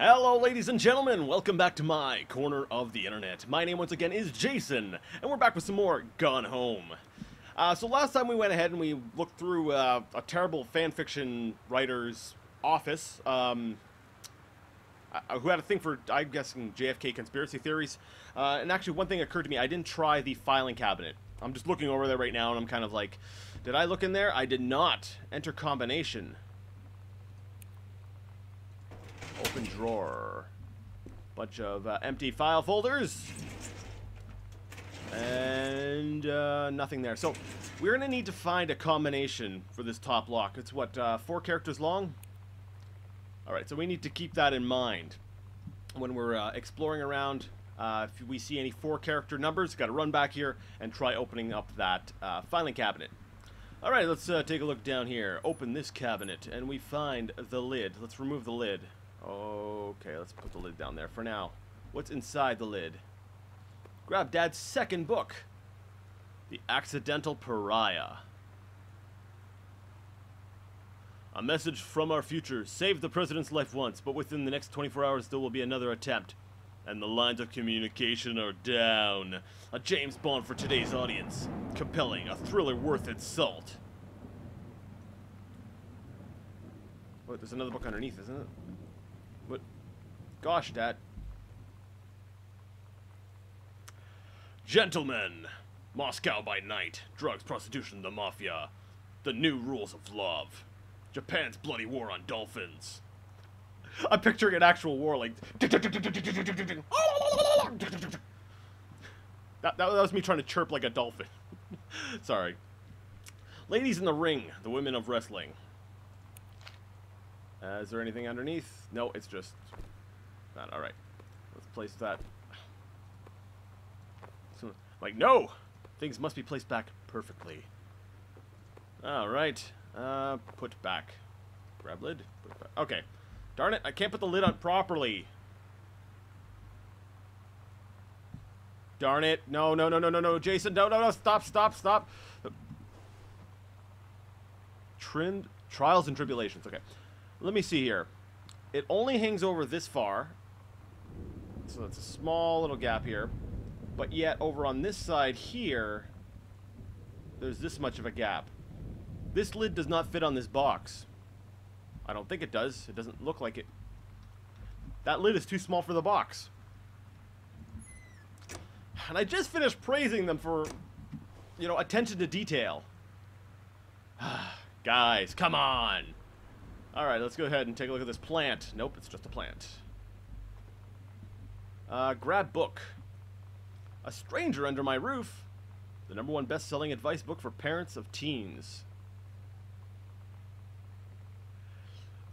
Hello ladies and gentlemen, welcome back to my corner of the internet. My name once again is Jason, and we're back with some more Gone Home. So last time we went ahead and we looked through a terrible fanfiction writer's office, who had a thing for, I'm guessing, JFK conspiracy theories. And actually one thing occurred to me, I didn't try the filing cabinet. I'm just looking over there right now and I'm kind of like, did I look in there? I did not. Enter combination. Open drawer. Bunch of empty file folders. And nothing there. So we're going to need to find a combination for this top lock. It's what, 4 characters long? Alright, so we need to keep that in mind when we're exploring around. If we see any 4 character numbers, got to run back here and try opening up that filing cabinet. Alright, let's take a look down here. Open this cabinet and we find the lid. Let's remove the lid. Okay, let's put the lid down there for now. What's inside the lid? Grab Dad's second book. The Accidental Pariah. A message from our future. Saved the president's life once, but within the next 24 hours there will be another attempt. And the lines of communication are down. A James Bond for today's audience. Compelling, a thriller worth its salt. Wait, there's another book underneath, isn't it? What? Gosh, Dad. Gentlemen, Moscow by night, drugs, prostitution, the mafia, the new rules of love, Japan's bloody war on dolphins. I'm picturing an actual war, like... That was me trying to chirp like a dolphin. Sorry. Ladies in the ring, the women of wrestling. Is there anything underneath? No, it's just that. Alright. Let's place that. So, like, no! Things must be placed back perfectly. Alright. Put back. Grab lid. Put back. Okay. Darn it, I can't put the lid on properly. Darn it. No, no, no, no, no, no. Jason, no, no, no. Stop, stop, stop. Trials and tribulations. Okay. Let me see here. It only hangs over this far. So it's a small little gap here. But yet, over on this side here, there's this much of a gap. This lid does not fit on this box. I don't think it does. It doesn't look like it. That lid is too small for the box. And I just finished praising them for, you know, attention to detail. Guys, come on! Alright, let's go ahead and take a look at this plant. Nope, it's just a plant. Grab book. A Stranger Under My Roof. The #1 best-selling advice book for parents of teens.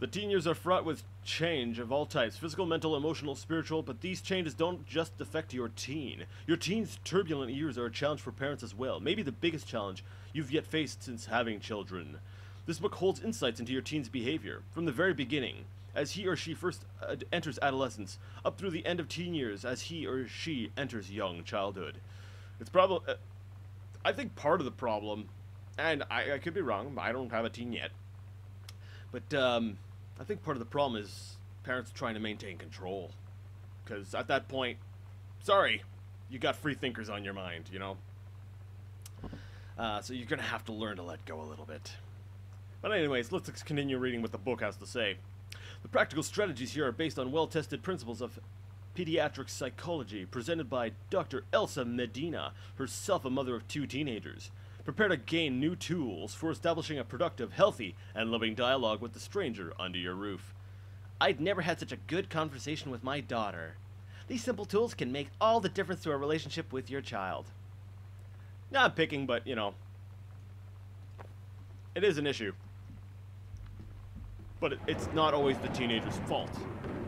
The teen years are fraught with change of all types. Physical, mental, emotional, spiritual. But these changes don't just affect your teen. Your teen's turbulent years are a challenge for parents as well. Maybe the biggest challenge you've yet faced since having children. This book holds insights into your teen's behavior, from the very beginning, as he or she first enters adolescence, up through the end of teen years, as he or she enters young childhood. It's probably, I think part of the problem, and I could be wrong, I don't have a teen yet, but I think part of the problem is parents trying to maintain control. Because at that point, sorry, you got free thinkers on your mind, you know? So you're going to have to learn to let go a little bit. But anyways, let's continue reading what the book has to say. The practical strategies here are based on well-tested principles of pediatric psychology, presented by Dr. Elsa Medina, herself a mother of 2 teenagers. Prepare to gain new tools for establishing a productive, healthy, and loving dialogue with the stranger under your roof. I'd never had such a good conversation with my daughter. These simple tools can make all the difference to a relationship with your child. Not picking, but, you know, it is an issue. But it's not always the teenager's fault.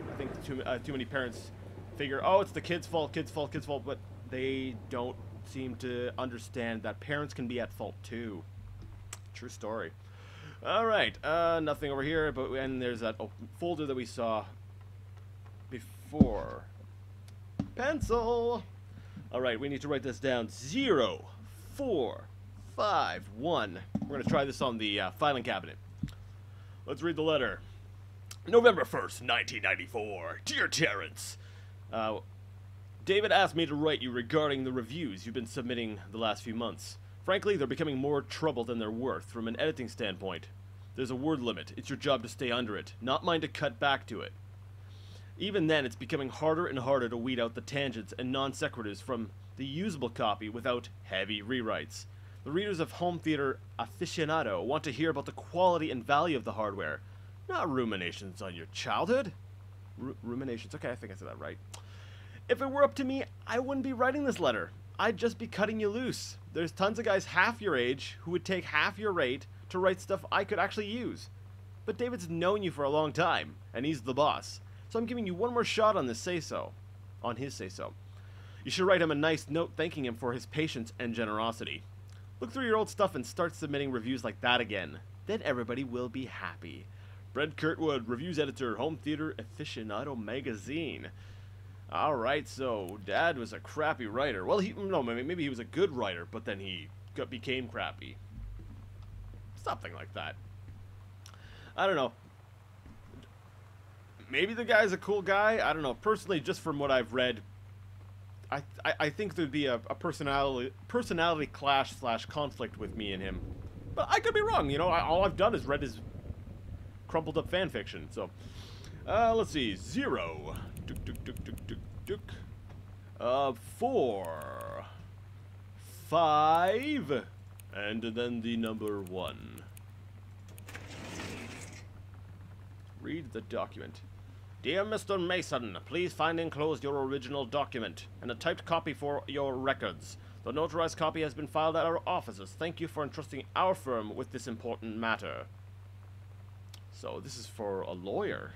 I think too many parents figure, oh, it's the kid's fault, but they don't seem to understand that parents can be at fault too. True story. Alright, nothing over here, but and there's that folder that we saw before. Pencil! Alright, we need to write this down. 0, 4, 5, 1. We're going to try this on the filing cabinet. Let's read the letter. November 1st, 1994. Dear Terrence, David asked me to write you regarding the reviews you've been submitting the last few months. Frankly, they're becoming more trouble than they're worth from an editing standpoint. There's a word limit. It's your job to stay under it, not mine to cut back to it. Even then, it's becoming harder and harder to weed out the tangents and non sequiturs from the usable copy without heavy rewrites. The readers of Home Theater Aficionado want to hear about the quality and value of the hardware, not ruminations on your childhood. Ruminations, okay, I think I said that right. If it were up to me, I wouldn't be writing this letter. I'd just be cutting you loose. There's tons of guys half your age who would take half your rate to write stuff I could actually use. But David's known you for a long time, and he's the boss. So I'm giving you one more shot on this say-so. On his say-so. You should write him a nice note thanking him for his patience and generosity. Look through your old stuff and start submitting reviews like that again. Then everybody will be happy. Brent Kurtwood, Reviews Editor, Home Theater Aficionado Magazine. Alright, so Dad was a crappy writer. Well, maybe he was a good writer, but then he became crappy. Something like that. I don't know. Maybe the guy's a cool guy. I don't know. Personally, just from what I've read, I think there'd be a personality clash / conflict with me and him. But I could be wrong. You know, all I've done is read his crumpled up fan fiction. So, let's see. 0. 4. 5. And then the number 1. Read the document. Dear Mr. Mason, please find enclosed your original document and a typed copy for your records. The notarized copy has been filed at our offices. Thank you for entrusting our firm with this important matter. So this is for a lawyer.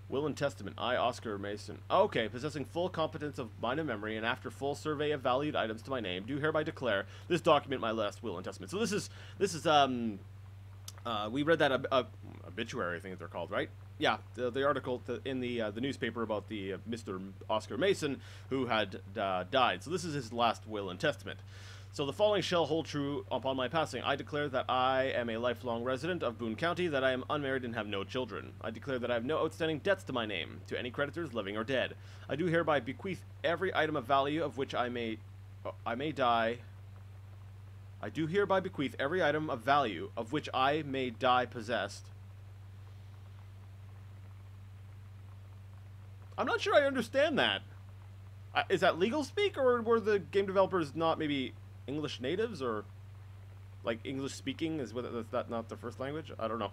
Will and Testament. I, Oscar Mason. Okay, possessing full competence of mind and memory, and after full survey of valued items to my name, do hereby declare this document my last will and testament. So this is we read that obituary, I think they're called, right? Yeah, the article in the newspaper about the Mr. Oscar Mason who had died. So this is his last will and testament. So the following shall hold true upon my passing. I declare that I am a lifelong resident of Boone County, that I am unmarried and have no children. I declare that I have no outstanding debts to my name, to any creditors, living or dead. I do hereby bequeath every item of value of which I may die. I do hereby bequeath every item of value of which I may die possessed. I'm not sure I understand that. Is that legal speak, or were the game developers not maybe English natives, or like English speaking? Is that not their first language? I don't know.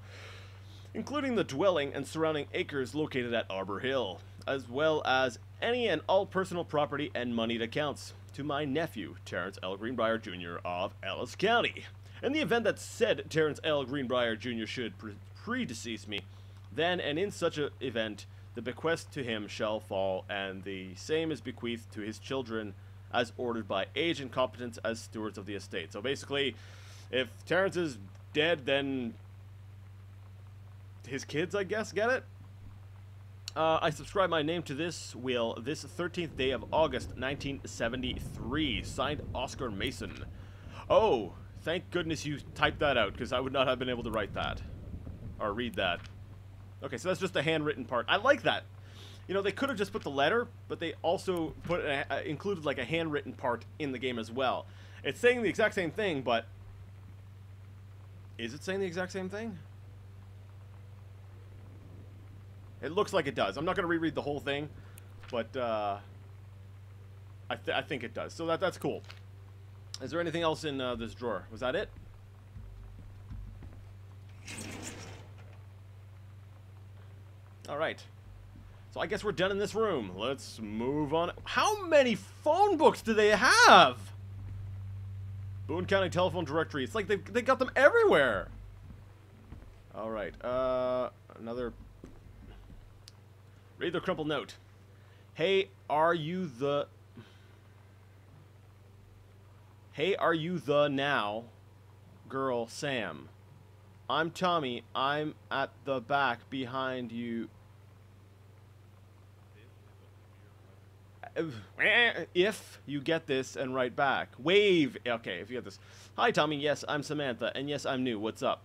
Including the dwelling and surrounding acres located at Arbor Hill, as well as any and all personal property and moneyed accounts, to my nephew, Terrence L. Greenbrier, Jr. of Ellis County. In the event that said Terrence L. Greenbrier, Jr. should predecease me, then and in such an event, the bequest to him shall fall, and the same is bequeathed to his children as ordered by age and competence as stewards of the estate. So basically, if Terrence is dead, then his kids, I guess, get it? I subscribe my name to this will this 13th day of August, 1973. Signed, Oscar Mason. Oh, thank goodness you typed that out, because I would not have been able to write that. Or read that. Okay, so that's just the handwritten part. I like that. You know, they could have just put the letter, but they also included like a handwritten part in the game as well. It's saying the exact same thing, but is it saying the exact same thing? It looks like it does. I'm not going to reread the whole thing, but I think it does. So that's cool. Is there anything else in this drawer? Was that it? All right. So I guess we're done in this room. Let's move on. How many phone books do they have? Boone County Telephone Directory. It's like they got them everywhere. All right. Another. Read the crumpled note. Hey, are you the now girl Sam? I'm Tommy. I'm at the back behind you. If you get this and write back. Wave. Okay, if you get this. Hi, Tommy. Yes, I'm Samantha. And yes, I'm new. What's up?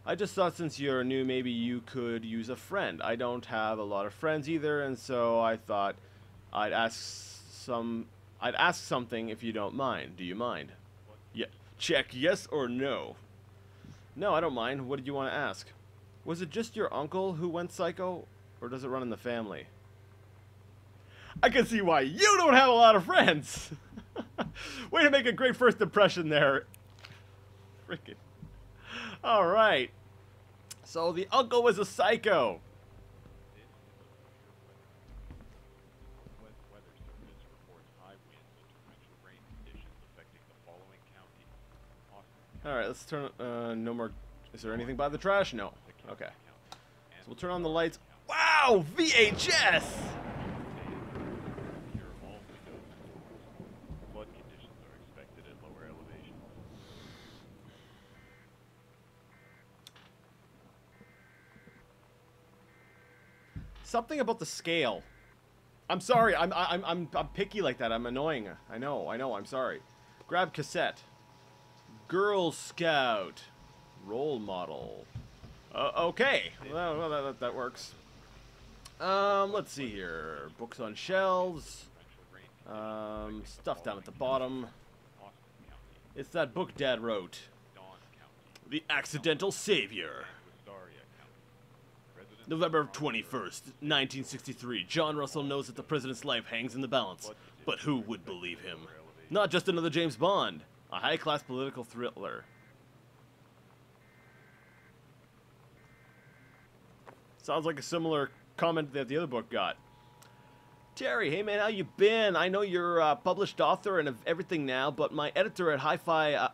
I just thought since you're new, maybe you could use a friend. I don't have a lot of friends either, and so I thought I'd ask something if you don't mind. Do you mind? Yeah. Check yes or no. No, I don't mind. What did you want to ask? Was it just your uncle who went psycho, or does it run in the family? I can see why you don't have a lot of friends. Way to make a great first impression there. Freaking. All right. So the uncle was a psycho. All right, let's turn. No more. Is there anything by the trash? No. Okay. So we'll turn on the lights. Wow, VHS. Something about the scale. I'm sorry. I'm picky like that. I'm annoying. I know. I'm sorry. Grab cassette. Girl Scout. Role model. Okay. Well, that works. Let's see here. Books on shelves. Stuff down at the bottom. It's that book Dad wrote. The Accidental Savior. November 21st, 1963. John Russell knows that the president's life hangs in the balance. But who would believe him? Not just another James Bond. A high-class political thriller. Sounds like a similar comment that the other book got. Terry, hey man, how you been? I know you're a published author and of everything now, but my editor at Hi-Fi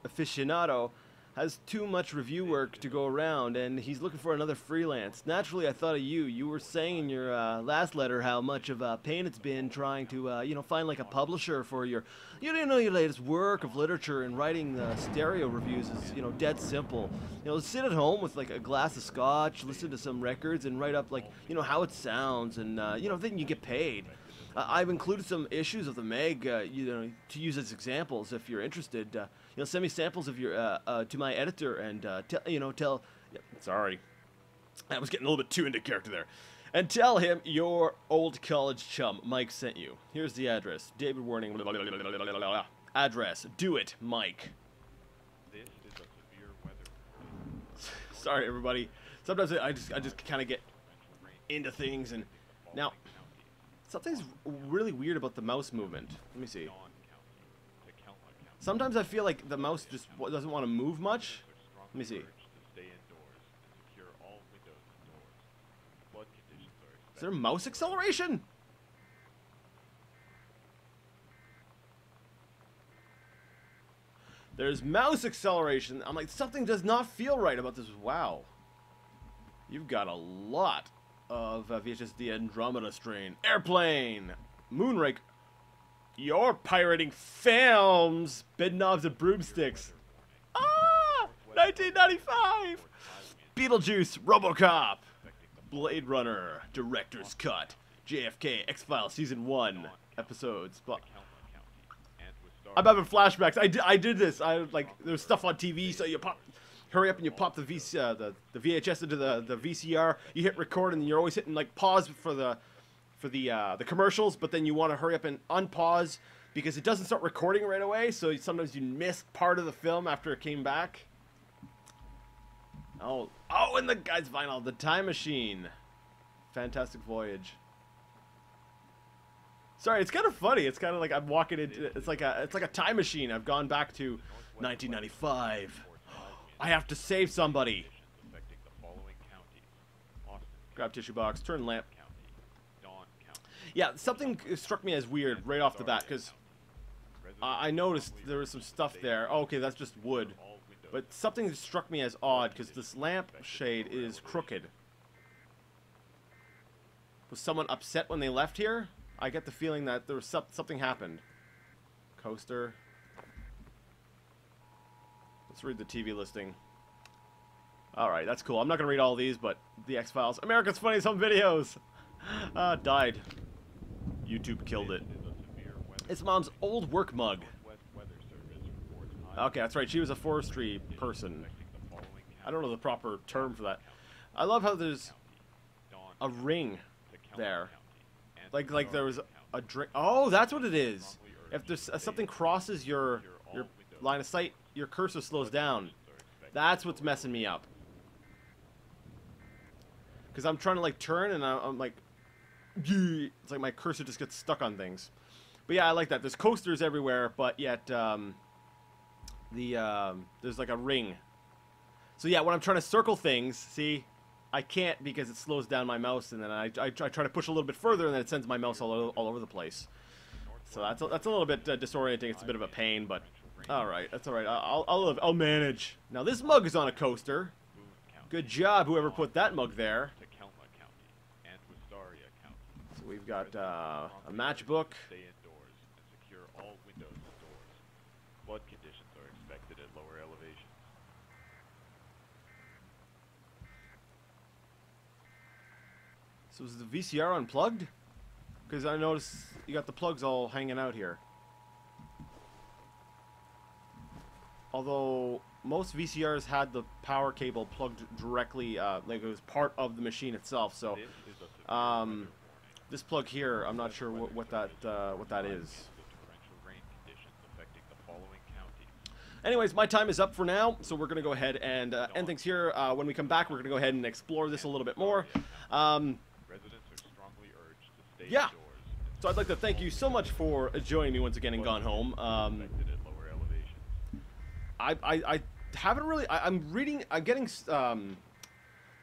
Aficionado has too much review work to go around, and he's looking for another freelance. Naturally, I thought of you. You were saying in your last letter how much of a pain it's been trying to, find like a publisher for your, your latest work of literature, and writing the stereo reviews is, dead simple. Sit at home with like a glass of scotch, listen to some records, and write up like, how it sounds, and then you get paid. I've included some issues of the Meg, to use as examples if you're interested. Send me samples of your to my editor and tell. Sorry, I was getting a little bit too into character there. And tell him your old college chum Mike sent you. Here's the address. David Warning. Blah, blah, blah, blah, blah, blah, blah. Address. Do it, Mike. This is a severe weather. Sorry, everybody. Sometimes I just kind of get into things, and now. Something's really weird about the mouse movement. Let me see. Sometimes I feel like the mouse just doesn't want to move much. Let me see. Is there mouse acceleration? There's mouse acceleration. I'm like, something does not feel right about this. Wow. You've got a lot of VHS, the Andromeda strain. Airplane! Moonraker. You're pirating films! Bed knobs and broomsticks. Ah! 1995! Beetlejuice, RoboCop. Blade Runner, Director's Cut. JFK, X-Files Season 1 episodes. I'm having flashbacks. I did this. There's stuff on TV, so you hurry up and you pop the VHS into the VCR. You hit record, and you're always hitting like pause for the commercials, but then you want to hurry up and unpause because it doesn't start recording right away. So sometimes you miss part of the film after it came back. Oh, and the guy's vinyl, The Time Machine, Fantastic Voyage. Sorry, it's kind of funny. It's kind of like I'm walking into. It's like a time machine. I've gone back to 1995. I have to save somebody. Grab tissue box, turn lamp. Yeah, something struck me as weird right off the bat, because I noticed there was some stuff there. Oh, okay, that's just wood. But something struck me as odd, because this lamp shade is crooked. Was someone upset when they left here? I get the feeling that there was something happened. Coaster. Let's read the TV listing. Alright, that's cool. I'm not going to read all these, but the X-Files. America's Funniest Home Videos! Died. YouTube killed it. It's Mom's old work mug. Okay, that's right. She was a forestry person. I don't know the proper term for that. I love how there's a ring there. Like there was a drink. Oh, that's what it is. If there's something crosses your line of sight, your cursor slows down. That's what's messing me up. Because I'm trying to like turn and I'm like, it's like my cursor just gets stuck on things. But yeah, I like that. There's coasters everywhere, but yet there's like a ring. So yeah, when I'm trying to circle things, see, I can't because it slows down my mouse, and then I try to push a little bit further, and then it sends my mouse all over the place. So that's a little bit disorienting. It's a bit of a pain, but all right, that's all right. I'll manage. Now this mug is on a coaster. Good job, whoever put that mug there. So we've got a matchbook. Flood conditions are expected at lower elevations. So is the VCR unplugged? Because I noticed you got the plugs all hanging out here. Although most VCRs had the power cable plugged directly, like it was part of the machine itself. So this plug here, I'm not sure what that is. Anyways, my time is up for now, so we're going to go ahead and end things here. When we come back, we're going to go ahead and explore this a little bit more. Yeah, so I'd like to thank you so much for joining me once again in Gone Home. I haven't really, I'm getting, the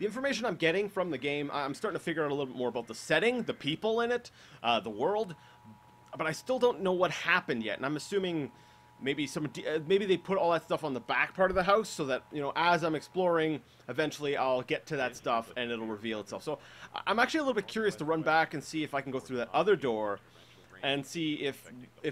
information I'm getting from the game, I'm starting to figure out a little bit more about the setting, the people in it, the world, but I still don't know what happened yet, and I'm assuming maybe maybe they put all that stuff on the back part of the house so that, you know, as I'm exploring, eventually I'll get to that stuff and it'll reveal itself. So I'm actually a little bit curious to run back and see if I can go through that other door and see if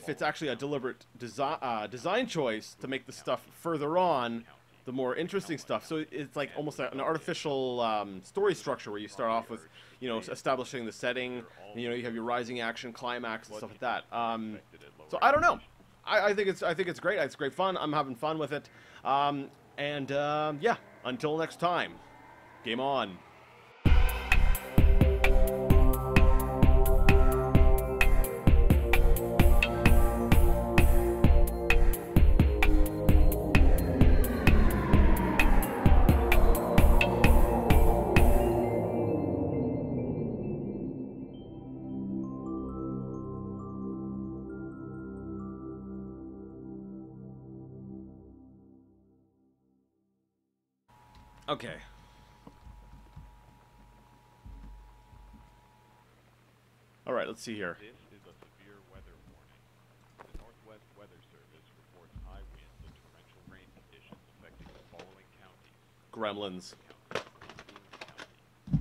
it's actually a deliberate design choice to make the stuff further on the more interesting stuff. So it's like almost like an artificial story structure where you start off with, you know, establishing the setting, and, you know, you have your rising action, climax, and stuff like that. So I don't know. I think it's great. It's great fun. I'm having fun with it. Yeah, until next time, game on. Okay. All right, let's see here. This is a severe weather warning. The Northwest Weather Service reports high winds and torrential rain conditions affecting the following counties: Gremlins.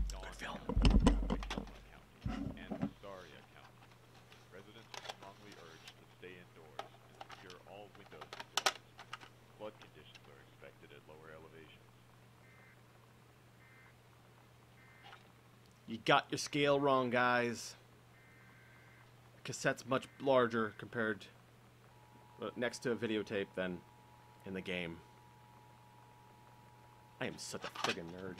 Good film. And Astoria County. Residents are strongly urged to stay indoors and secure all windows and doors. Flood conditions are expected at lower elevations. You got your scale wrong, guys. Cassette's much larger compared next to a videotape than in the game. I am such a friggin' nerd.